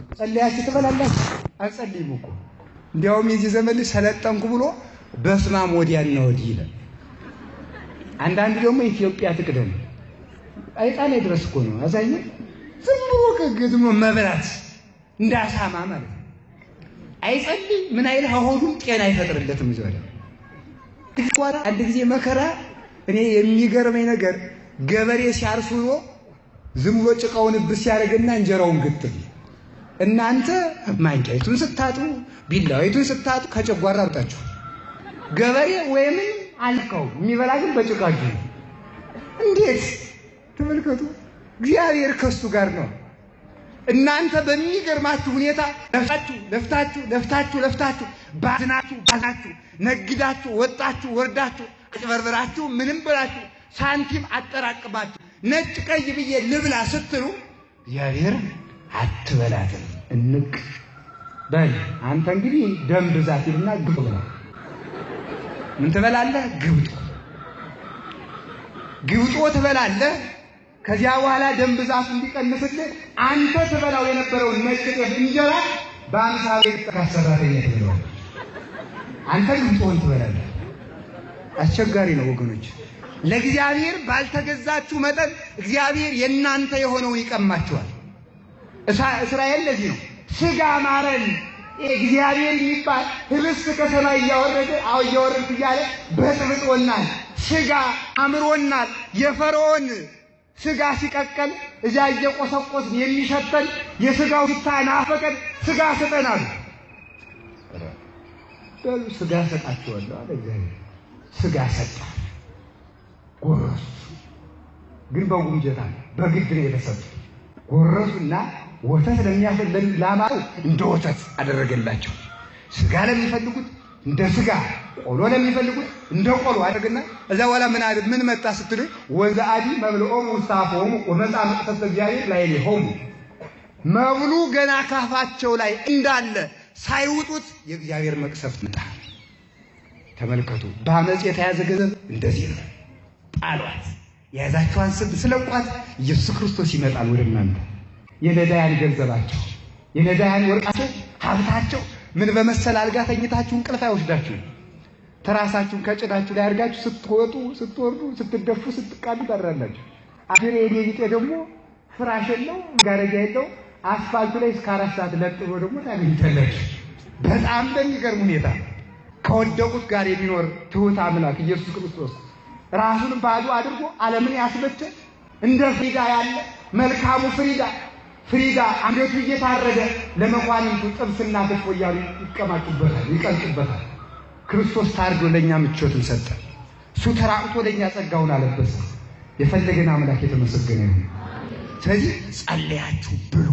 ጸልያችሁ ትበላላችሁ አልጸልይም እኮ እንዲያውም የዚህ ዘመን ሰለጠንኩ ብሎ በስማም ወዲያና ወዲህ ይላል። አንዳንድ ደግሞ ኢትዮጵያ ትቅደም አይጣኔ ድረስ እኮ ነው አዛኝ ዝም ብሎ ከግድሞ መብላት እንዳሳማ ማለት ነው። አይጸልይ ምን አይል ሆዱን ጤና አይፈጥርለትም ይዘዋል። ትኳራ አንድ ጊዜ መከራ እኔ የሚገርመኝ ነገር ገበሬ ሲያርሱ ነው ዝም ብሎ ጭቃውን ብስ ያደርግና እንጀራውን ግጥም እናንተ ማንቂያቱን ስታጡ ቢላዊቱን ስታጡ ከጨጓራ አውጣችሁ ገበሬ ወይም አልቀው የሚበላ ግን በጭቃጁ እንዴት ተመልከቱ። እግዚአብሔር ከሱ ጋር ነው። እናንተ በሚገርማችሁ ሁኔታ ለፍታችሁ ባዝናችሁ ነግዳችሁ ወጣችሁ ወርዳችሁ አጭበርብራችሁ ምንም ብላችሁ ሳንቲም አጠራቅማችሁ ነጭ ቀይ ብዬ ልብላ ስትሉ እግዚአብሔር አትበላትም እንቅ በል አንተ እንግዲህ ደም ብዛት ይልና ግብላ ምን ትበላለህ? ግብጦ ትበላለህ። ከዚያ በኋላ ደም ብዛት እንዲቀንስልህ አንተ ትበላው የነበረው ነጭ ጤፍ እንጀራ በአምሳሌ ተካሰራተኛ ትበላለህ። አንተ ግብጦን ትበላለህ። አስቸጋሪ ነው ወገኖች። ለእግዚአብሔር ባልተገዛችሁ መጠን እግዚአብሔር የናንተ የሆነውን ይቀማችኋል። እስራኤል ለዚህ ነው ስጋ ማረን እግዚአብሔር ይባል ህብስት ከሰማይ እያወረደ እያለ በጥብጦናል። ስጋ አምሮናል። የፈርዖን ስጋ ሲቀቀል እዛ እየቆሰቆስ የሚሸተን የስጋው ሽታ ናፈቀን። ስጋ ሰጠናል። በሉ ስጋ ሰጣችኋለሁ አለ እግዚአብሔር። ስጋ ሰጣ ጎረሱ። ግን በጉምጀታ በግድ ነው የተሰጡ። ጎረሱና ወተት ለሚያፈልግ ላማው እንደ ወተት አደረገላቸው። ስጋ ለሚፈልጉት እንደ ስጋ፣ ቆሎ ለሚፈልጉት እንደ ቆሎ አደረገና እዛ በኋላ ምን መጣ ስትሉ ወዛአዲ መብልኦም ውስታፎሙ ወመጣ መቅሰፍተ እግዚአብሔር ላይሌሆሙ መብሉ ገና ካፋቸው ላይ እንዳለ ሳይውጡት የእግዚአብሔር መቅሰፍት መጣ። ተመልከቱ። በአመጽ የተያዘ ገንዘብ እንደዚህ ነው። ጣሏት። የያዛችኋን ስለቋት ኢየሱስ ክርስቶስ ይመጣል ወደ እናንተ። የነዳያን ገንዘባቸው የነዳያን ወርቃቸው ሀብታቸው ምን በመሰለ አልጋ ተኝታችሁ እንቅልፍ አይወስዳችሁ። ተራሳችሁን ከጭዳችሁ ላይ አድርጋችሁ ስትወጡ ስትወርዱ ስትደፉ ስትቃዱ ታድራላችሁ። አገሬ የኔ ደግሞ ፍራሽ የለው ጋረጃ የለው አስፋልቱ ላይ እስከ 4 ሰዓት ለጥፎ ደግሞ ታገኛላችሁ። በጣም በሚገርም ሁኔታ ከወደቁት ጋር የሚኖር ትሁት አምላክ ኢየሱስ ክርስቶስ ራሱን ባዶ አድርጎ ዓለምን ያስበቸ እንደ ፍሪዳ ያለ መልካሙ ፍሪዳ አንገቱ እየታረደ ለመኳንንቱ ጥብስና ክትፎ እያሉ ይቀማጩበታል ይቀልጡበታል። ክርስቶስ ታርዶ ለኛ ምቾትን ሰጠ። እሱ ተራቅቶ ለኛ ጸጋውን አለበሰ። የፈለገን አምላክ የተመሰገነ ይሁን። ስለዚህ ጸልያችሁ ብሉ።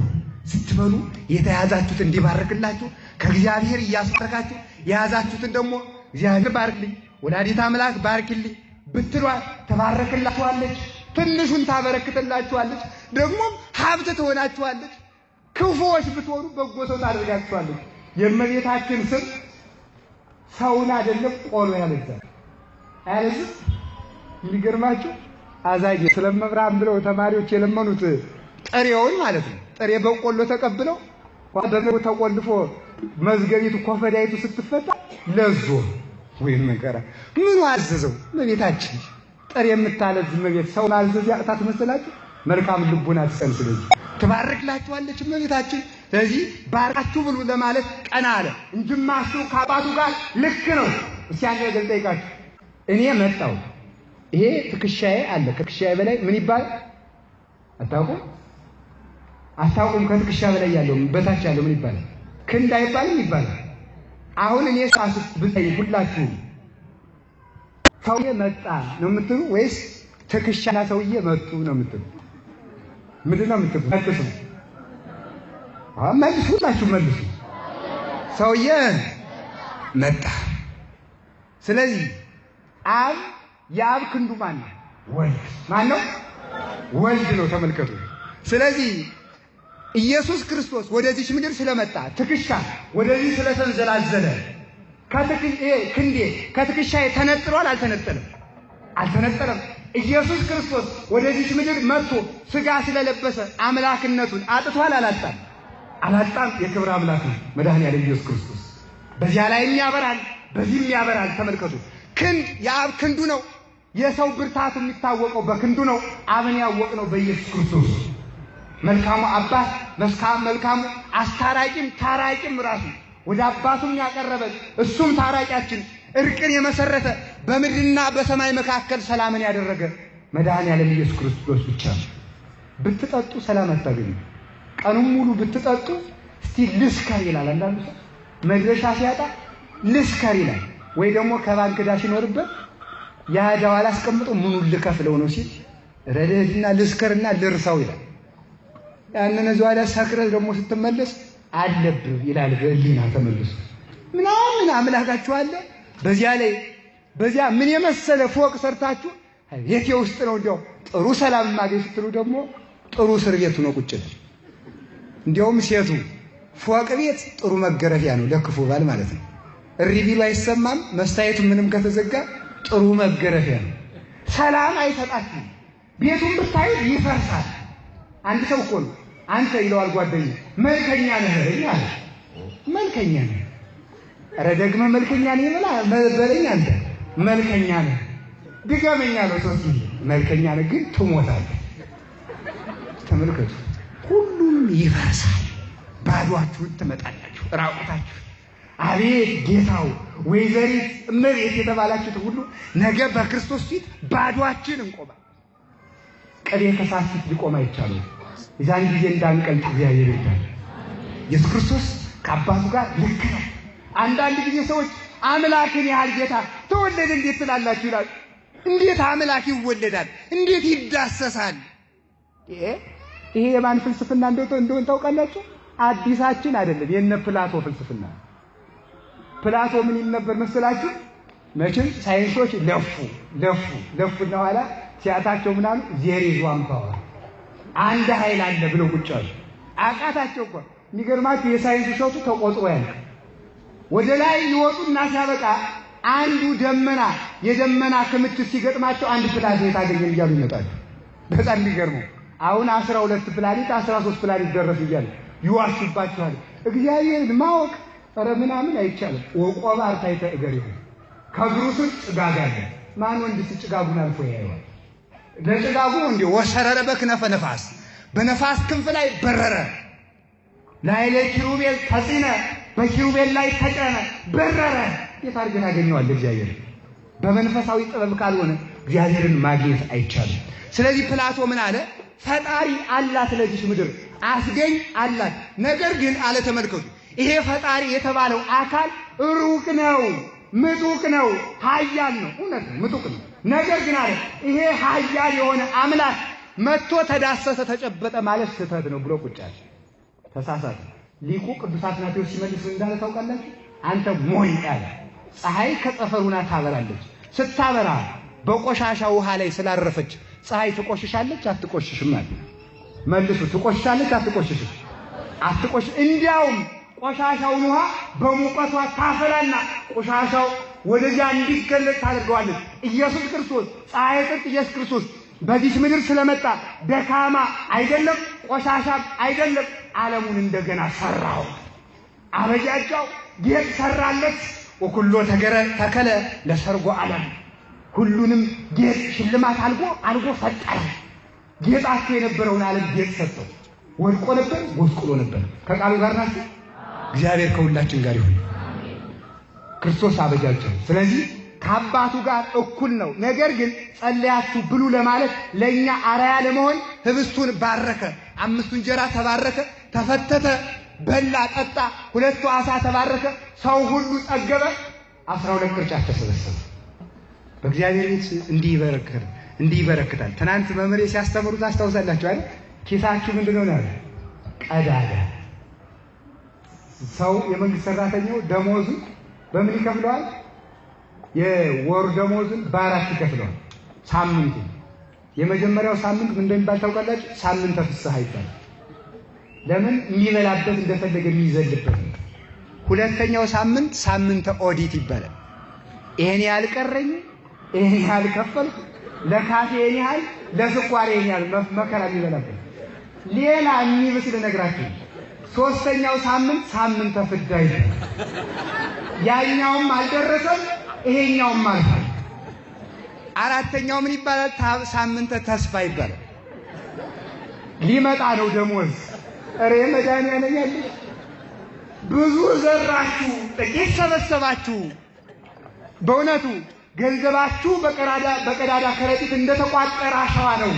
ስትበሉ የተያዛችሁት እንዲባርክላችሁ ከእግዚአብሔር እያስባረካችሁ የያዛችሁትን ደግሞ እግዚአብሔር ባርክልኝ ወላዲተ አምላክ ባርክልኝ ብትሏት ተባረክላችኋለች። ትንሹን ታበረክትላችኋለች። ደግሞ ሀብት ትሆናችኋለች። ክፉዎች ብትሆኑ በጎ ሰው ታደርጋችኋለች። የእመቤታችን ስም ሰውን አይደለም ቆሎ ያለዛል አይደል? የሚገርማችሁ አዛኝ ስለመብራም ብለው ተማሪዎች የለመኑት ጥሬውን ማለት ነው። ጥሬ በቆሎ ተቀብለው በመው ተቆልፎ መዝገቢቱ ኮፈዳይቱ ስትፈታ ለዞ ወይ መከራ ምን አዘዘው እመቤታችን ጥሬ የምታለዝ እመቤት ሰው ማዘዝ ያቅታት መሰላችሁ? መልካም ልቡና ትሰንስለኝ ትባርክላችኋለች እመቤታችን። ስለዚህ ባርካችሁ ብሉ ለማለት ቀና አለ። እንጅማሱ ከአባቱ ጋር ልክ ነው። እስኪ አንድ ነገር ልጠይቃችሁ። እኔ መጣሁ ይሄ ትከሻዬ አለ። ከትከሻዬ በላይ ምን ይባላል አታውቁም? ከትከሻ በላይ ያለው በታች ያለው ምን ይባላል? ክንድ አይባልም ይባላል። አሁን እኔ ሳስ ብታይ ሁላችሁ ሰውዬ መጣ ነው የምትሉ ወይስ ትከሻና ሰውዬ መጡ ነው የምትሉ? ምንድን ነው የምትሉ? መልሱ። መልሱ፣ ሁላችሁ መልሱ። ሰውዬ መጣ። ስለዚህ አብ የአብ ክንዱ ማን ነው? ወልድ። ማን ነው? ወልድ ነው። ተመልከቱ። ስለዚህ ኢየሱስ ክርስቶስ ወደዚህ ምድር ስለመጣ ትከሻ ወደዚህ ስለተንዘላዘለ ክንዴ ከትከሻዬ ተነጥሏል አልተነጠለም? አልተነጠለም። ኢየሱስ ክርስቶስ ወደዚህ ምድር መጥቶ ስጋ ስለለበሰ አምላክነቱን አጥቷል አላጣም? አላጣም። የክብር አምላክ ነው መድኃኒዓለም ኢየሱስ ክርስቶስ። በዚያ ላይም ያበራል፣ በዚህም ያበራል። ተመልከቱ። ክንድ የአብ ክንዱ ነው። የሰው ብርታቱ የሚታወቀው በክንዱ ነው። አብን ያወቅነው በኢየሱስ ክርስቶስ። መልካሙ አባት መልካሙ አስታራቂም ታራቂም ራሱ ወደ አባቱም ያቀረበን እሱም ታራቂያችን እርቅን የመሰረተ በምድርና በሰማይ መካከል ሰላምን ያደረገ መድኃኒዓለም ኢየሱስ ክርስቶስ ብቻ ነው። ብትጠጡ ሰላም አታገኙ። ቀኑን ሙሉ ብትጠጡ እስቲ ልስከር ይላል። አንዳንዱ ሰው መድረሻ ሲያጣ ልስከር ይላል። ወይ ደግሞ ከባንክ ዕዳ ሲኖርበት ያ ዕዳው አላስቀምጦ ምኑን ልከፍለው ነው ሲል ረድህና ልስከርና ልርሳው ይላል። ያንን እዛው ላይ ሰክረህ ደግሞ ስትመለስ አለብህ ይላል። በእሊና ተመልሶ ምናምን አምላካችሁ አለ። በዚያ ምን የመሰለ ፎቅ ሰርታችሁ ቤቴ ውስጥ ነው እንዲያው ጥሩ ሰላም ማግኘት ስትሉ ደግሞ ጥሩ እስር ቤት ነው ቁጭ ነው። እንዲያውም ሴቱ ፎቅ ቤት ጥሩ መገረፊያ ነው ለክፉ ባል ማለት ነው። እሪ ቢሉ አይሰማም። መስታየቱ ምንም ከተዘጋ ጥሩ መገረፊያ ነው። ሰላም አይሰጣችሁ። ቤቱን ብታዩ ይፈርሳል። አንድ ሰው እኮ ነው አንተ ይለዋል ጓደኛ መልከኛ ነህ ይላል። መልከኛ ነህ ኧረ ደግመህ መልከኛ ነህ በለኝ አንተ መልከኛ ነህ ድገመኛ ነው ሶስት መልከኛ ነህ ግን ትሞታለህ። ተመልከቱ። ሁሉም ይፈርሳል። ባዶአችሁን ትመጣላችሁ ራቁታችሁ። አቤት ጌታው ወይዘሪት እመቤት የተባላችሁት ሁሉ ነገ በክርስቶስ ፊት ባዶአችን እንቆማለን። ቅቤ ከሳት ፊት ሊቆም አይቻልም። የዛን ጊዜ እንዳንቀልጥ እግዚአብሔር ይርዳል። ኢየሱስ ክርስቶስ ከአባቱ ጋር ልክ ነው። አንዳንድ ጊዜ ሰዎች አምላክን ያህል ጌታ ተወለደ እንዴት ትላላችሁ ይላሉ። እንዴት አምላክ ይወለዳል? እንዴት ይዳሰሳል? ይሄ የማን ፍልስፍና እንደሆነ ታውቃላችሁ? አዲሳችን አይደለም፣ የነ ፕላቶ ፍልስፍና። ፕላቶ ምን ይል ነበር መሰላችሁ? መቼም ሳይንሶች ለፉና ኋላ ሲያታቸው ምናምን ዜር ይዟም ታወራ አንድ ኃይል አለ ብለው ቁጭ አሉ። አቃታቸው እኮ የሚገርማችሁ የሳይንስ ሸቱ ተቆጥሮ ያለ ወደ ላይ ይወጡና ሲያበቃ አንዱ ደመና የደመና ክምችት ሲገጥማቸው አንድ ፕላኔት አገኘን እያሉ ይመጣሉ። በጣም የሚገርመው አሁን 12 ፕላኔት 13 ፕላኔት ደረሱ እያሉ ይዋሹባቸዋል። እግዚአብሔርን ማወቅ ኧረ ምናምን አይቻልም። ወቆባ አርታይተ እገር ይሁን ከእግሩ ስር ጭጋግ አለ። ማን ወንድስ ጭጋጉን አልፎ ያየዋል? ለጭጋጉ እንደ ወሰረረ በክነፈ ነፋስ በነፋስ ክንፍ ላይ በረረ። ላይለ ኪሩቤል ተጽነ በኪሩቤል ላይ ተጨነ በረረ። የታርገን አገኘዋል እግዚአብሔር። በመንፈሳዊ ጥበብ ካልሆነ እግዚአብሔርን ማግኘት አይቻልም። ስለዚህ ፕላቶ ምን አለ? ፈጣሪ አላት ለዚህ ምድር አስገኝ አላት። ነገር ግን አለ ተመልከቱ፣ ይሄ ፈጣሪ የተባለው አካል ሩቅ ነው፣ ምጡቅ ነው፣ ኃያል ነው። እውነት ነው፣ ምጡቅ ነው። ነገር ግን አለ ይሄ ኃያል የሆነ አምላክ መጥቶ ተዳሰሰ ተጨበጠ ማለት ስህተት ነው ብሎ ቁጭ አለ። ተሳሳተ። ሊቁ ቅዱስ አትናቴዎስ ሲመልስ እንዳለ ታውቃላችሁ? አንተ ሞኝ አለ። ፀሐይ ከጠፈሩና ታበራለች። ስታበራ በቆሻሻ ውሃ ላይ ስላረፈች ፀሐይ ትቆሽሻለች አትቆሽሽም ማለት መልሱ። ትቆሽሻለች አትቆሽሽም? አትቆሽ። እንዲያውም ቆሻሻውን ውሃ በሙቀቷ ታፈላና ቆሻሻው ወደዚያ እንዲገለጥ ታደርገዋለች። ኢየሱስ ክርስቶስ ፀሐይ ጥንት ኢየሱስ ክርስቶስ በዚህ ምድር ስለመጣ ደካማ አይደለም፣ ቆሻሻም አይደለም። ዓለሙን እንደገና ሰራው፣ አበጃጃው፣ ጌጥ ሰራለት። ወኩሎ ተከለ ለሰርጎ ዓለም ሁሉንም ጌጥ ሽልማት አልጎ ፈጠረ። ጌጣቸው የነበረውን ዓለም ጌጥ ሰጠው። ወድቆ ነበር፣ ጎስቁሎ ነበር። ከቃሉ ጋር ናችሁ። እግዚአብሔር ከሁላችን ጋር ይሁን። ክርስቶስ አበጃቸው። ስለዚህ ከአባቱ ጋር እኩል ነው። ነገር ግን ጸልያችሁ ብሉ ለማለት ለኛ አራያ ለመሆን ህብስቱን ባረከ። 5 እንጀራ ተባረከ፣ ተፈተተ፣ በላ፣ ጠጣ። 2 ዓሣ ተባረከ፣ ሰው ሁሉ ጠገበ። 12 ቅርጫት ተሰበሰበ። በእግዚአብሔር ቤት እንዲህ ይበረክታል። ትናንት መምህሬ ሲያስተምሩት አስታውሳላችሁ አይደል? ኪሳችሁ ምንድነው ነው? ቀዳዳ። ሰው የመንግስት ሰራተኛው ደሞዙ በምን ይከፍለዋል? የወር ደሞዙን በ4 ይከፍለዋል። ሳምንቱ የመጀመሪያው ሳምንት ምን እንደሚባል ታውቃላችሁ? ሳምንተ ፍስሐ ይባላል። ለምን? የሚበላበት እንደፈለገ የሚዘልበት። ሁለተኛው ሳምንት ሳምንተ ኦዲት ይባላል። ይሄን ያልቀረኝ ይሄን ያልከፈልኩ ለካፌ ይሄን ያህል ለስኳር ይሄን ያህል መከራ የሚበላበት። ሌላ የሚመስል ነግራችሁ ሶስተኛው ሳምንት ፍዳ ይላል። ያኛውም አልደረሰም ይሄኛውም አልፏል። አራተኛው ምን ይባላል? ሳምንተ ተስፋ ይባላል። ሊመጣ ነው ደሞዝ። ኧረ መድኃኒዓለም ያለ ብዙ ዘራችሁ ጥቂት ሰበሰባችሁ። በእውነቱ ገንዘባችሁ በቀዳዳ ከረጢት እንደተቋጠረ አሸዋ ነው።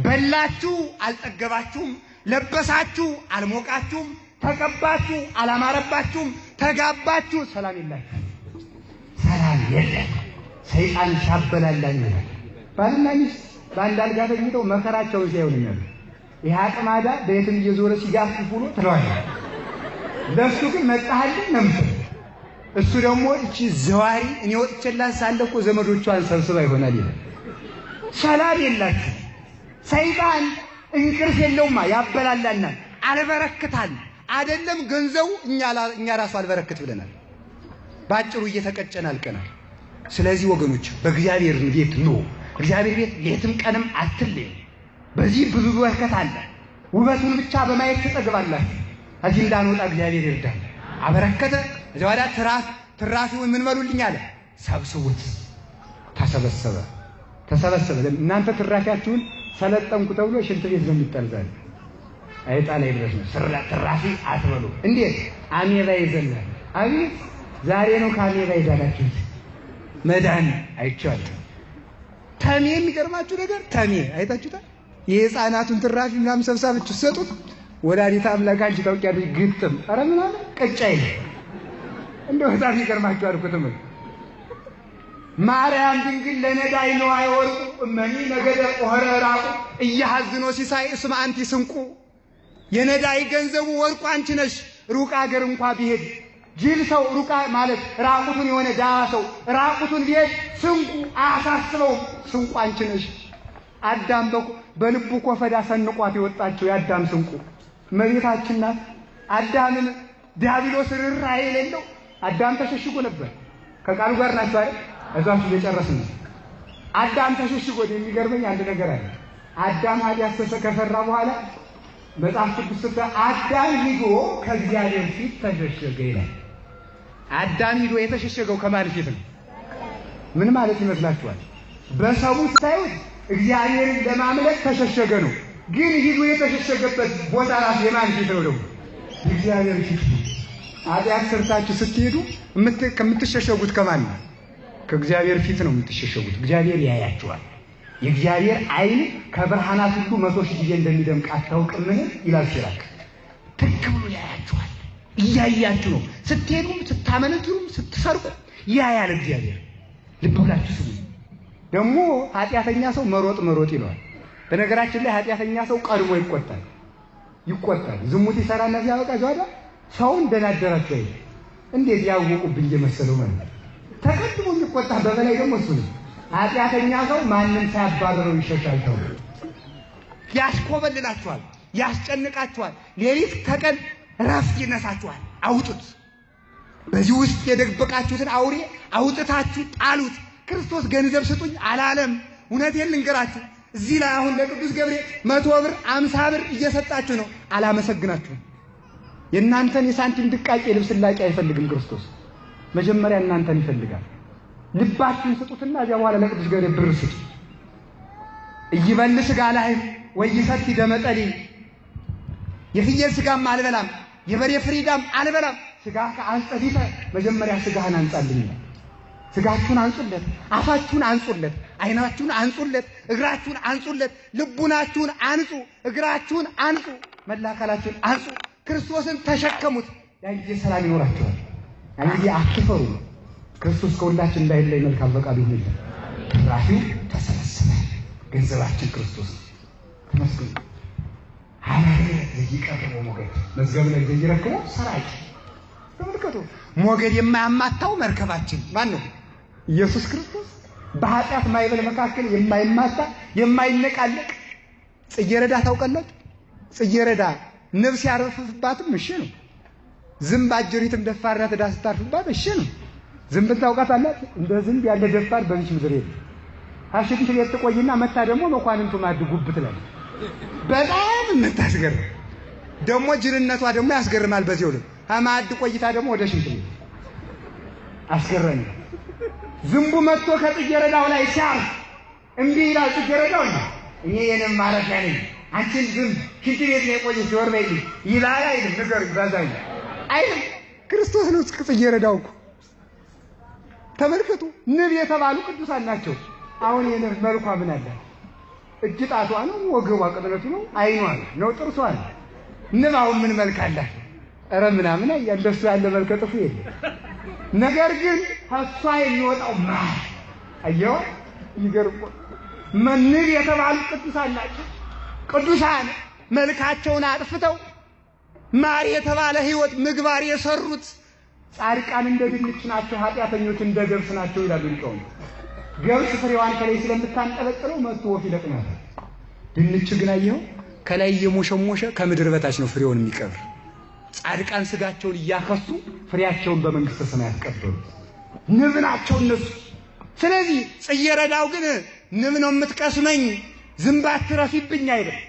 በላችሁ አልጠገባችሁም፣ ለበሳችሁ አልሞቃችሁም፣ ተቀባችሁ አላማረባችሁም፣ ተጋባችሁ ሰላም የላችሁ። ሰላም የለም። ሰይጣን ሻበላላኝ ይላል። ባልና ሚስት በአንድ አልጋ ተኝተው መከራቸውን ሲያዩኛል። ይህ አቅማዳ በየትም እየዞረ ሲጋፍፍ ውሎ ትለዋለህ። ለእሱ ግን መጣህልኝ ነው የምትለው። እሱ ደግሞ እቺ ዘዋሪ እኔ ወጥቼላት ሳለ እኮ ዘመዶቿን ሰብስባ ይሆናል ይላል። ሰላም የላችሁ። ሰይጣን እንቅልፍ የለውማ፣ ያበላላናል፣ አልበረክታል። አይደለም ገንዘቡ እኛ ራሱ አልበረክት ብለናል። ባጭሩ እየተቀጨን አልቀናል። ስለዚህ ወገኖች በእግዚአብሔር ቤት ነው። እግዚአብሔር ቤት ሌትም ቀንም አትለዩ። በዚህ ብዙ በረከት አለ። ውበቱን ብቻ በማየት ትጠግባላችሁ። እዚህ እንዳንወጣ እግዚአብሔር ይርዳል። አበረከተ። እዚያው ትራፊውን ምን በሉልኝ አለ? ሰብስቡት። ተሰበሰበ። እናንተ ትራፊያችሁን ሰለጠንኩ ተብሎ ሽንት ቤት በሚጠልዛል አይጣ ላይ ድረስ ነው። ትራፊ አትበሉ። እንዴት አሜባ ይዘላል። አቤት ዛሬ ነው ከአሜባ ይዳናችሁት። መዳን አይቻልም። ተሜ የሚገርማችሁ ነገር ተሜ አይታችሁታል? የህፃናቱን ትራፊ ምናምን ሰብሳብችሁ ሰጡት። ወላዲተ አምላክ አንቺ ታውቂያለሽ ግጥም ኧረ ምን አለ ቀጫ ይለ እንደው በጣም ይገርማችኋል እኮ ተመልከቱ። ማርያም ድንግል ለነዳይ ነው አይወርቁ እመኒ ነገደ ቆረ ራቁ እያሐዝኖ ሲሳይ እስመ አንቲ ስንቁ። የነዳይ ገንዘቡ ወርቁ አንቺ ነሽ። ሩቅ አገር እንኳን ቢሄድ ጅል ሰው ሩቅ ማለት ራቁቱን የሆነ ዳዋ ሰው ራቁቱን ቢሄድ ስንቁ አያሳስበው። ስንቁ አንቺ ነሽ። አዳም በልቡ ኮፈዳ ሰንቋት የወጣችው የአዳም ስንቁ እመቤታችን ናት። አዳምን ዲያብሎስ ርኅራኄ የሌለው አዳም ተሸሽጎ ነበር። ከቃሉ ጋር ናቸው አይደል? እዛው እየጨረስን ነው። አዳም ተሸሽጎ የሚገርመኝ አንድ ነገር አለ። አዳም ኃጢአት ከሰራ በኋላ መጽሐፍ ቅዱስ አዳም ሂዶ ከእግዚአብሔር ፊት ተሸሸገ ይላል። አዳም ሂዶ የተሸሸገው ከማን ፊት ነው? ምን ማለት ይመስላችኋል? በሰው ታዩት እግዚአብሔርን ለማምለክ ተሸሸገ ነው። ግን ሂዶ የተሸሸገበት ቦታ ራሱ የማን ፊት ነው? ደግሞ እግዚአብሔር ፊት ነው። ኃጢአት ሰርታችሁ ስትሄዱ ከምትሸሸጉት ከማን ነው? ከእግዚአብሔር ፊት ነው የምትሸሸጉት። እግዚአብሔር ያያችኋል። የእግዚአብሔር ዓይን ከብርሃናት ሁሉ 100,000 ጊዜ እንደሚደምቅ አታውቅምን ይላል ሲራክ። ትክ ብሎ ያያችኋል። እያያችሁ ነው ስትሄዱም፣ ስታመነቱም፣ ስትሰርቁ ያያል እግዚአብሔር። ልብ ብላችሁ ስሙ። ደግሞ ኃጢአተኛ ሰው መሮጥ ይለዋል። በነገራችን ላይ ኃጢአተኛ ሰው ቀድሞ ይቆጣል። ዝሙት ይሰራና ሲያበቃ ዛዳ ሰው እንደናደራችሁ አይደል? እንዴት ያወቁብኝ የመሰለው ማለት ተቀድሞ የሚቆጣ በበላይ ደግሞ እሱ ነው። ኃጢአተኛ ሰው ማንም ሳያባረረው ይሸሻል። ተው ያስኮበልላችኋል፣ ያስጨንቃችኋል። ሌሊት ከቀን ረፍት ይነሳችኋል። አውጡት። በዚህ ውስጥ የደበቃችሁትን አውሬ አውጥታችሁ ጣሉት። ክርስቶስ ገንዘብ ስጡኝ አላለም። እውነቴን ልንገራችሁ፣ እዚህ ላይ አሁን ለቅዱስ ገብርኤል 100 ብር 50 ብር እየሰጣችሁ ነው። አላመሰግናችሁም። የእናንተን የሳንቲም ድቃቄ ልብስ ላቂ አይፈልግም ክርስቶስ። መጀመሪያ እናንተን ይፈልጋል። ልባችሁን ስጡትና እዚያ በኋላ ለቅዱስ ገብርኤል ብር ስጡ። እይበል ስጋ ላህም ወይሰት ደመጠሊ። የፍየል ስጋም አልበላም የበሬ ፍሪዳም አልበላም። ስጋ ከአንጸዲተ መጀመሪያ ስጋህን አንጻልኝ። ስጋችሁን አንጹለት፣ አፋችሁን አንጹለት፣ አይናችሁን አንጹለት፣ እግራችሁን አንጹለት፣ ልቡናችሁን አንጹ፣ እግራችሁን አንጹ፣ መላ አካላችሁን አንጹ። ክርስቶስን ተሸከሙት። ያን ጊዜ ሰላም ይኖራችኋል። ያን ጊዜ አትፈሩ። ክርስቶስ ከሁላችን እንዳይለይ መልካም ፈቃዱ ይሁን። ትራፊው ተሰበሰበ። ገንዘባችን ክርስቶስ ነው። ተመስገን። ሐማሬ ለይቀርቦ ሞገድ መዝገብ ላይ ዘይረከው ሰራጭ ተመልከቱ። ሞገድ የማያማታው መርከባችን ማን ነው? ኢየሱስ ክርስቶስ። በኃጢአት ማይበል መካከል የማይማታ የማይነቃለቅ ጽጌረዳ ታውቃላችሁ? ጽጌረዳ ነፍስ ያረፈባትም እሺ ነው። ዝምብ አጀሪትም ደፋርና ተዳስ ታርፍባት እሺ ነው። ዝምብ ታውቃታላችሁ? እንደ ዝምብ ያለ ደፋር በዚህ ምድር የለም። አሽንት ቤት ትቆይና መታ ደግሞ መኳንንቱ ማድ ጉብ ትላለች። በጣም የምታስገርም ደግሞ ጅልነቷ ደግሞ ያስገርማል። በዚያው ልክ ከማዕድ ቆይታ ደግሞ ወደ ሽንት ቤት አስገረመኝ። ዝንቡ መጥቶ ከጽጌረዳው ላይ ሲያርፍ እምቢ ይላል ጽጌረዳው። እኔ የኔም ማረፊያ ነኝ አንቺን ዝም ሽንት ቤት ነው የቆየሽ ዞር በይ ይላል አይደል? ነገር ይባዛኝ አይደል? ክርስቶስ ነው ጽጌረዳው እኮ ተመልከቱ። ንብ የተባሉ ቅዱሳን ናቸው። አሁን የንብ መልኳ ምን አለ? እጅ ጣቷ ነው፣ ወገቧ ቅጥነቱ ነው፣ አይኗ ነው፣ ጥርሷ ነው። ንብ አሁን ምን መልክ አላት? ኧረ ምናምን እንደሱ ያለ መልከ ጥፉ የለም። ነገር ግን ከሷ የሚወጣው ማር አየው ይገርም። ንብ የተባሉ ቅዱሳን ናቸው። ቅዱሳን መልካቸውን አጥፍተው ማር የተባለ ሕይወት ምግባር የሰሩት ጻድቃን እንደ ድንች ናቸው፣ ኃጢአተኞች እንደ ገብስ ናቸው ይላሉ ሊቃውንት። ገብስ ፍሬዋን ከላይ ስለምታንጠለጥለው መጥቶ ወፍ ይለቅማታል። ድንች ግን አየኸው ከላይ የሞሸሞሸ ከምድር በታች ነው ፍሬውን የሚቀብር። ጻድቃን ስጋቸውን እያከሱ ፍሬያቸውን በመንግስተ ሰማያት ቀበሉ። ንብ ናቸው እነሱ። ስለዚህ ጽጌረዳው ግን ንብ ነው የምትቀስመኝ ዝንብ አትረፊብኝ አይደል?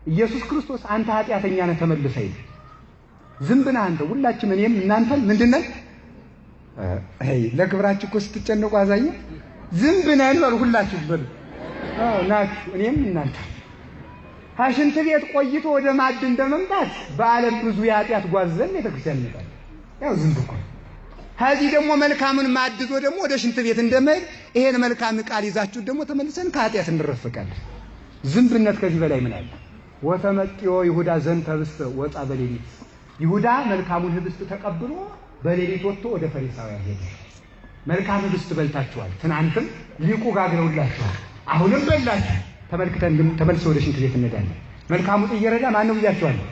ኢየሱስ ክርስቶስ አንተ ኃጢአተኛ ነህ ተመልሰ አይደል? ዝንብ ነህ አንተ። ሁላችን እኔም እናንተም ምንድነው? ለክብራችሁ እኮ ስትጨነቁ አዛኝ ዝንብ ነን በሉ ሁላችሁ በሉ። ናችሁ እኔም እናንተ። ከሽንት ቤት ቆይቶ ወደ ማዕድ እንደመምጣት በዓለም ብዙ የኃጢአት ጓዘን ቤተክርስቲያን ይመጣል። ያው ዝንብ እኮ ከዚህ ደግሞ መልካምን ማዕድዞ ደግሞ ወደ ሽንት ቤት እንደመሄድ ይሄን መልካም ቃል ይዛችሁ ደግሞ ተመልሰን ከኃጢአት እንረፍቃለን። ዝንብነት ከዚህ በላይ ምን አለ? ወተመጥዮ ይሁዳ ዘንተ ህብስተ ወጣ በሌሊት። ይሁዳ መልካሙን ህብስት ተቀብሎ በሌሊት ወጥቶ ወደ ፈሪሳውያን ሄደ። መልካም ህብስት በልታችኋል፣ ትናንትም ሊቁ ጋግረውላችኋል፣ አሁንም በላችሁ። ተመልክተን ተመልሰው ወደ ሽንት ቤት እንሄዳለን። መልካሙ ጽጌረዳ ማን ነው ብያችኋለሁ?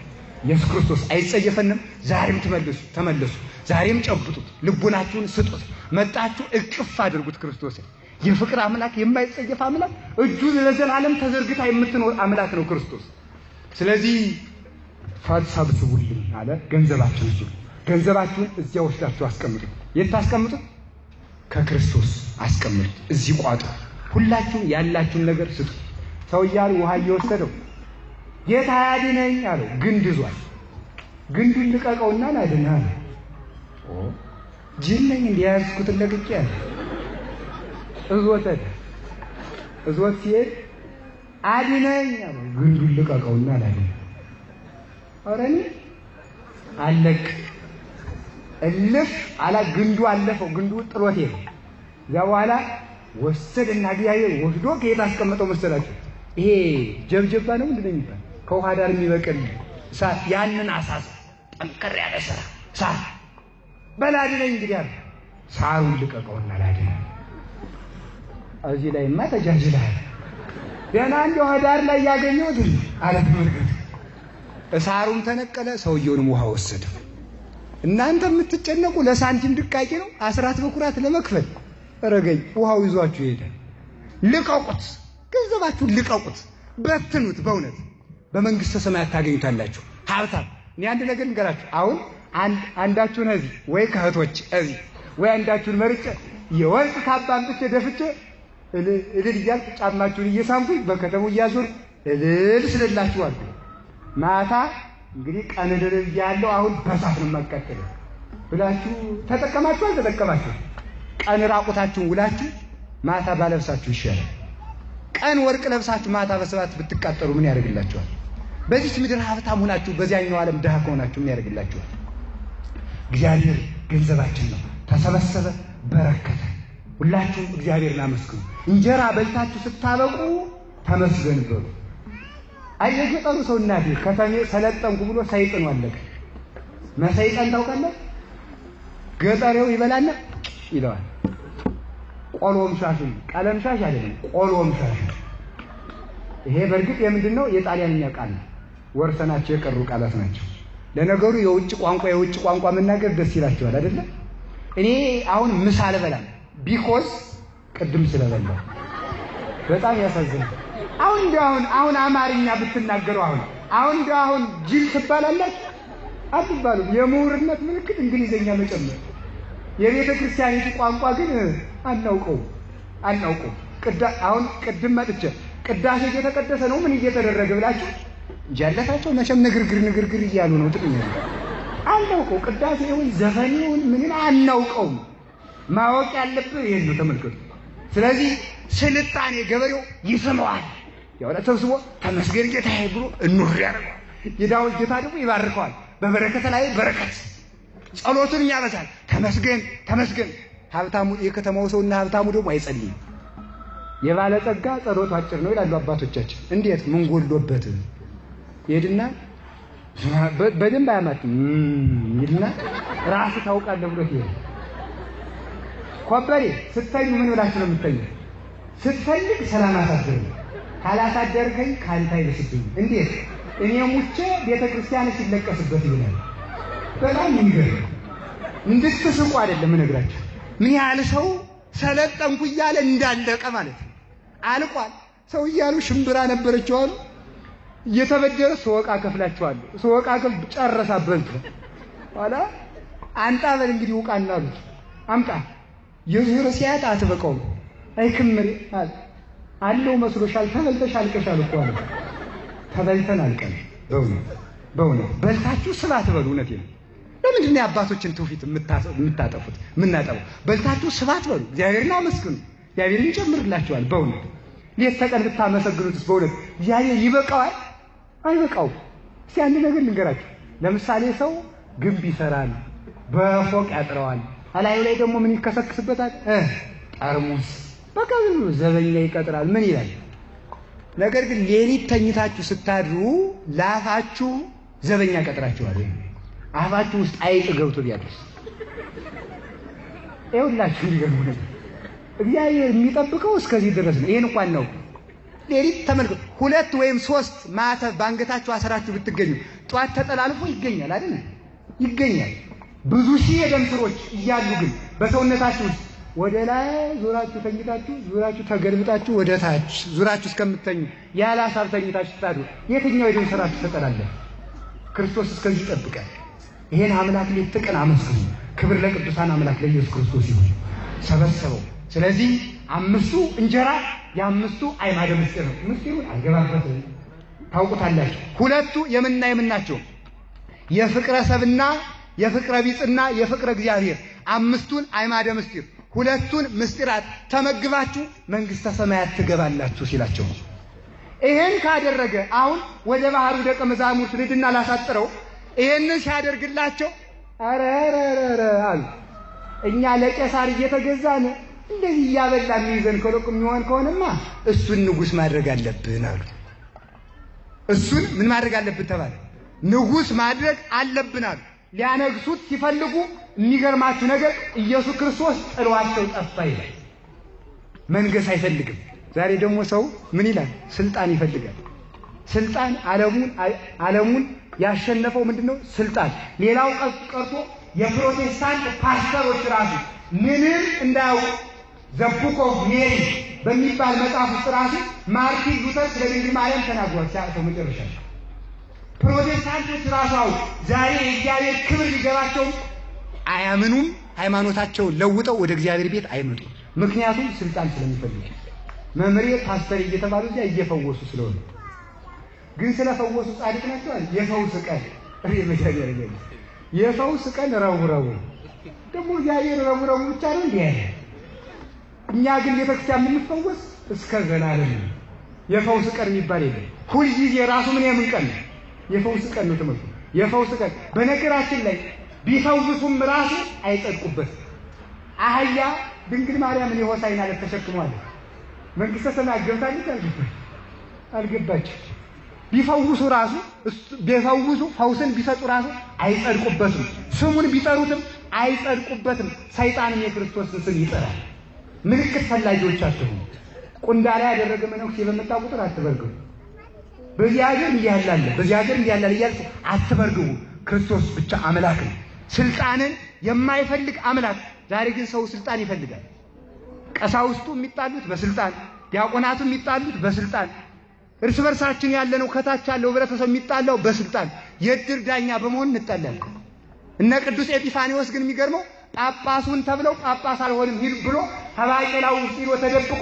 ኢየሱስ ክርስቶስ አይጸየፈንም። ዛሬም ተመለሱ፣ ዛሬም ጨብጡት፣ ልቡናችሁን ስጡት፣ መጣችሁ እቅፍ አድርጉት ክርስቶስን። የፍቅር አምላክ የማይጸየፍ አምላክ እጁ ለዘላለም ተዘርግታ የምትኖር አምላክ ነው ክርስቶስ። ስለዚህ ሰብስቡልኝ አለ። ገንዘባችሁን ስጡ። ገንዘባችሁን እዚያ ወስዳችሁ አስቀምጡት። የት ታስቀምጡት? ከክርስቶስ አስቀምጡት። እዚህ ቋጡ። ሁላችሁም ያላችሁን ነገር ስጡ። ሰውያው ውሃ እየወሰደው ጌታ ያድነኝ አለው። ግንድ ይዟል። ግንዱን ልቀቀውና ላድንህ አለ። ጅል ነኝ እንዲያዝኩት ለቅቄ አለ። እዞት ሲሄድ አድነኝ አለው። ግንዱን ልቀቀውና ላድንህ። አረኒ አለቅ እልፍ አላ ግንዱ አለፈው። ግንዱ ጥሎት ሄደ። እዚያ በኋላ ወሰደና ዲያዬ ወስዶ ከየት አስቀመጠው መሰላችሁ? ይሄ ጀብጀባ ነው ምንድነው የሚባል ከውሃ ዳር የሚበቅል ሳት፣ ያንን አሳስ ጠንከር ያለ ስራ ሳት በላድነኝ እንግዲህ አለ። ሳሩን ልቀቀውና ላድነህ። እዚህ ላይማ ተጃጅለሃል። ገና እንደ ውሃ ዳር ላይ ያገኘው ግን አለት ምርግት ሳሩን ተነቀለ። ሰውየውንም ውሃ ወሰደው። እናንተ የምትጨነቁ ለሳንቲም ድቃቂ ነው፣ አስራት በኩራት ለመክፈል ረገኝ። ውሃው ይዟችሁ ይሄዳል። ልቀቁት፣ ገንዘባችሁን ልቀቁት፣ በትኑት። በእውነት በመንግስተ ሰማያት ታገኙታላችሁ። ሀብታም እኔ አንድ ነገር እንገራችሁ። አሁን አንዳችሁን እዚህ ወይ ከእህቶች እዚህ ወይ አንዳችሁን መርጬ የወርቅ ካባ አምጥቼ ደፍቼ እልል እያልኩ ጫማችሁን እየሳምኩኝ በከተማው እያዞርኩ እልል ስለላችኋል። ማታ እንግዲህ ቀን እልል እያለሁ አሁን በሳት ነው የማቃጥለው ብላችሁ ተጠቀማችሁ አልተጠቀማችሁ? ቀን ራቁታችሁን ውላችሁ ማታ ባለብሳችሁ ይሻላል። ቀን ወርቅ ለብሳችሁ ማታ በሰባት ብትቃጠሉ ምን ያደርግላችኋል? በዚህ ምድር ሀብታም ሆናችሁ በዚያኛው ዓለም ድሃ ከሆናችሁ ምን ያደርግላችኋል? እግዚአብሔር ገንዘባችን ነው። ተሰበሰበ፣ በረከተ። ሁላችሁም እግዚአብሔርን አመስግኑ። እንጀራ በልታችሁ ስታበቁ ተመስገን በሉ። የገጠሩ ሰው እናቴ ከተሜ ሰለጠንኩ ብሎ ሰይጥኑ አለቀ። መሰይጠን ታውቃለህ? ገጠሬው ይበላና ይለዋል። ቆሎም ሻሽ፣ ቀለም ሻሽ አይደለም፣ ቆሎም ሻሽ። ይሄ በእርግጥ የምንድነው? የጣሊያንኛ ቃል ነው። ወርሰናቸው የቀሩ ቃላት ናቸው። ለነገሩ የውጭ ቋንቋ መናገር ደስ ይላቸዋል አይደለ? እኔ አሁን ምሳ አልበላም ቢኮዝ ቅድም ስለበላሁ በጣም ያሳዝናል። አሁን አማርኛ ብትናገሩ አሁን ጅል ትባላላችሁ አትባሉም። የምሁርነት ምልክት እንግሊዘኛ መጨመር። የቤተ ክርስቲያኒቱ ቋንቋ ግን አናውቀው። አሁን ቅድም መጥቼ ቅዳሴ እየተቀደሰ ነው ምን እየተደረገ ብላችሁ ጃለታቸው መቼም ንግርግር እያሉ ነው ጥቅም አናውቀው ቅዳሴውን ዘፈኑን ምንን አናውቀው ማወቅ ያለብን ይሄን ነው ተመልከቱ ስለዚህ ስልጣኔ ገበሬው ይሰማዋል ያወራ ተስቦ ተመስገን ጌታዬ ብሎ እንውር ያደርጋል የዳዊት ጌታ ደግሞ ይባርከዋል በበረከት ላይ በረከት ጸሎቱን ያበዛል ተመስገን ሀብታሙ የከተማው ሰውና ሀብታሙ ደግሞ አይጸልይም የባለጸጋ ጸሎቱ አጭር ነው ይላሉ አባቶቻችን እንዴት ምን ጎልዶበት ይሄድና በደንብ አያማትም ይልና ራሱ ታውቃለህ ብሎ ይሄ ኮበሬ ስትተኙ ምን ብላችሁ ነው የምትተኙ ስትፈልግ ሰላም አሳድረኝ ካላሳደርከኝ ካንተ አይልስብኝ እንዴት እኔ ሙቼ ቤተክርስቲያን ሲለቀስበት ይላል በጣም ይገርም እንድትስቁ አይደለም እነግራችሁ ምን ያህል ሰው ሰለጠንኩ እያለ እንዳለቀ ማለት ነው አልቋል ሰው እያሉ ሽምብራ ነበረችው አሉ እየተበደረ ሶቃ ከፍላችኋል ሶቃ ከፍ ጨረሳ በልቶ ኋላ አንጣ በል እንግዲህ ውቃና አሉ አምጣ የዙር ሲያጣ አትበቀው አይክምሪ አለው መስሎሻል ተበልተሻል ከሻል እኮ አለ ተበልተን አልቀን በእውነት በልታችሁ ስባት በሉ እውነቴን ለምንድን ነው አባቶችን ትውፊት የምታጠፉት ምናጠፉ በልታችሁ ስባት በሉ እግዚአብሔርን አመስግኑ እግዚአብሔርን ጨምርላችኋል በእውነት ሌት ተቀን ብታመሰግኑትስ በእውነት እግዚአብሔር ይበቃዋል አይበቃው እስቲ አንድ ነገር ልንገራችሁ ለምሳሌ ሰው ግንብ ይሰራል በፎቅ ያጥረዋል አላዩ ላይ ደግሞ ምን ይከሰክስበታል ጠርሙስ በቃ ዘበኛ ይቀጥራል ምን ይላል ነገር ግን ሌሊት ተኝታችሁ ስታድሩ ላፋችሁ ዘበኛ ቀጥራችኋል አፋችሁ ውስጥ አይጥ ገብቶ ቢያድርስ ይኸውላችሁ እንዲገርሙ ነው እግዚአብሔር የሚጠብቀው እስከዚህ ድረስ ነው ይሄን እንኳን ነው ሌሊት ተመልከቱ 2 ወይም 3 ማተብ ባንገታችሁ አሰራችሁ ብትገኙ ጧት ተጠላልፎ ይገኛል አይደል ይገኛል ብዙ ሺህ የደም ስሮች እያሉ ግን በሰውነታችሁ ውስጥ ወደ ላይ ዙራችሁ ተኝታችሁ ዙራችሁ ተገልብጣችሁ ወደ ታች ዙራችሁ እስከምትተኙ ያለ ሐሳብ ተኝታችሁ ታዱ የትኛው የደም ስራችሁ ተጠላለ ክርስቶስ እስከዚህ ይጠብቃል ይሄን አምላክ ሊጥቀን አመስግኑ ክብር ለቅዱሳን አምላክ ለኢየሱስ ክርስቶስ ይሁን ሰበሰበው ስለዚህ አምስቱ እንጀራ ያምስቱ አይማደ ምስጢር ነው ምስጢሩን አልገባበትም ታውቁታላችሁ ሁለቱ የምናቸው የፍቅረ ሰብና የፍቅረ ቢጽና የፍቅረ እግዚአብሔር አምስቱን አይማደ ምስጢር ሁለቱን ምስጢራት ተመግባችሁ መንግስተ ሰማያት ትገባላችሁ ሲላቸው ይሄን ካደረገ አሁን ወደ ባህሩ ደቀ መዛሙርት ልድና ላሳጥረው ይሄን ሲያደርግላቸው አረረረ አሉ እኛ ለቄሳር እየተገዛን እንደዚህ ያበላን ይዘን ከለቁም ይሆን ከሆነማ እሱን ንጉስ ማድረግ አለብን አሉ እሱን ምን ማድረግ አለብን ተባለ ንጉስ ማድረግ አለብን አሉ ሊያነግሱት ሲፈልጉ የሚገርማችሁ ነገር ኢየሱስ ክርስቶስ ጥሏቸው ጠፋ ይላል መንገስ አይፈልግም ዛሬ ደግሞ ሰው ምን ይላል ስልጣን ይፈልጋል ስልጣን ዓለሙን ያሸነፈው ምንድነው ስልጣን ሌላው ቀርቶ የፕሮቴስታንት ፓስተሮች ራሱ ምንም እንዳው ዘቡኮ ሜሪ በሚባል መጽሐፍ ውስጥ ራሱ ማርቲን ሉተር ስለ ድንግል ማርያም ተናግሯል ሲያሰው መጨረሻ ፕሮቴስታንቶች ራሱ ዛሬ የእግዚአብሔር ክብር ሊገባቸው አያምኑም ሃይማኖታቸውን ለውጠው ወደ እግዚአብሔር ቤት አይመጡም ምክንያቱም ስልጣን ስለሚፈልጉ መምሬ ፓስተር እየተባሉ እየፈወሱ ስለሆነ ግን ስለፈወሱ ጻድቅ ናቸው የፈውስ ቀን የፈውስ ቀን ረቡዕ ደግሞ እግዚአብሔር ረቡዕ ብቻ ነው እንዴ እኛ ግን ቤተክርስቲያን የምንፈወስ እስከ ዘላለም የፈውስ ቀን የሚባል የለም ሁሉ ጊዜ ራሱ ምን ያምንቀን የፈውስ ቀን ነው ተመልኩ የፈውስ ቀን በነገራችን ላይ ቢፈውሱም ራሱ አይጸድቁበት አህያ ድንግል ማርያምን የሆሳዕና ዕለት ተሸክሟል መንግስተ ሰማያት ገብታለች አልገባች ቢፈውሱ ራሱ ቢፈውሱ ፈውስን ቢሰጡ ራሱ አይጸድቁበትም ስሙን ቢጠሩትም አይጸድቁበትም ሰይጣንም የክርስቶስን ስም ይጠራል ምልክት ፈላጊዎች አትሁኑ ቁንዳላ ያደረገ መነኩሴ በመጣ ቁጥር አትበርግቡ በዚህ ሀገር እንዲያላል እያልኩ አትበርግቡ ክርስቶስ ብቻ አምላክ ነው ስልጣንን የማይፈልግ አምላክ ዛሬ ግን ሰው ስልጣን ይፈልጋል ቀሳውስቱ የሚጣሉት በስልጣን ዲያቆናቱ የሚጣሉት በስልጣን እርስ በርሳችን ያለነው ከታች ያለው ህብረተሰብ የሚጣላው በስልጣን የድር ዳኛ በመሆን እንጣላለን እነ ቅዱስ ኤጲፋኒዎስ ግን የሚገርመው ጳጳሱን ተብለው ጳጳስ አልሆንም ሂድ ብሎ ተባቀላው ሲሮ ተደብቆ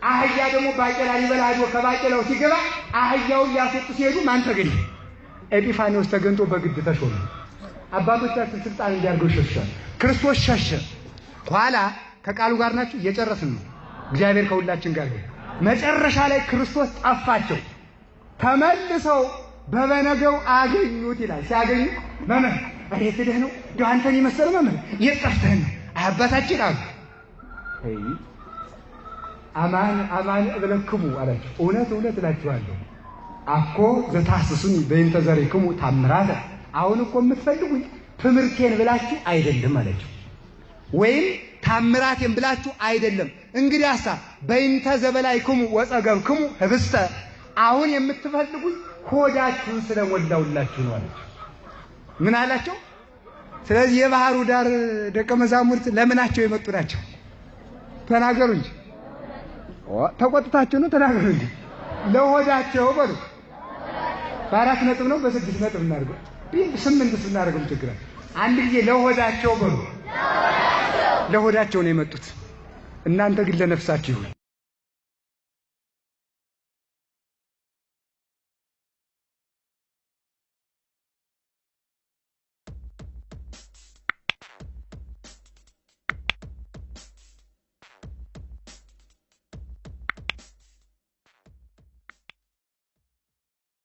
አህያ ደግሞ ባቄላ ሊበላ ሄዶ ከባቄላው ሲገባ አህያውን ሊያስወጡ ሲሄዱ ማን ተገኘ? ኤጲፋኒዎስ ተገንጦ በግድ ተሾመ። አባቶቻችን ስልጣን እንዲያርገው ሸሸ። ክርስቶስ ሸሸ። ኋላ ከቃሉ ጋር ናችሁ እየጨረስን ነው። እግዚአብሔር ከሁላችን ጋር ነው። መጨረሻ ላይ ክርስቶስ ጠፋቸው። ተመልሰው በበነገው አገኙት ይላል። ሲያገኙ መምህር እሬት ሄደህ ነው እንደው አንተን የመሰለ መምህር የት ጠፍተህ ነው? አባታችን አሉ። አማን አማን እብለክሙ አላቸው። እውነት እውነት እላችኋለሁ አኮ ዘታስሱኝ በእንተ ዘሬክሙ ታምራተ። አሁን እኮ የምትፈልጉኝ ትምህርቴን ብላችሁ አይደለም አላቸው። ወይም ታምራቴን ብላችሁ አይደለም። እንግዲያሳ በእንተ ዘበላይክሙ ወጸገብክሙ ህብስተ፣ አሁን የምትፈልጉኝ ሆዳችሁን ስለሞላውላችሁ ነው አላቸው። ምን አላቸው? ስለዚህ የባህሩ ዳር ደቀ መዛሙርት ለምናቸው የመጡ ናቸው? ተናገሩ እንጂ ተቆጥታችሁ ነው? ተናገሩ እንጂ ለሆዳቸው በሉ። በአራት ነጥብ ነው በስድስት ነጥብ እናድርገው? በስምንት እናድርገው ችግር አለ። አንድ ጊዜ ለሆዳቸው በሉ። ለሆዳቸው ነው የመጡት። እናንተ ግን ለነፍሳችሁ ይሁን።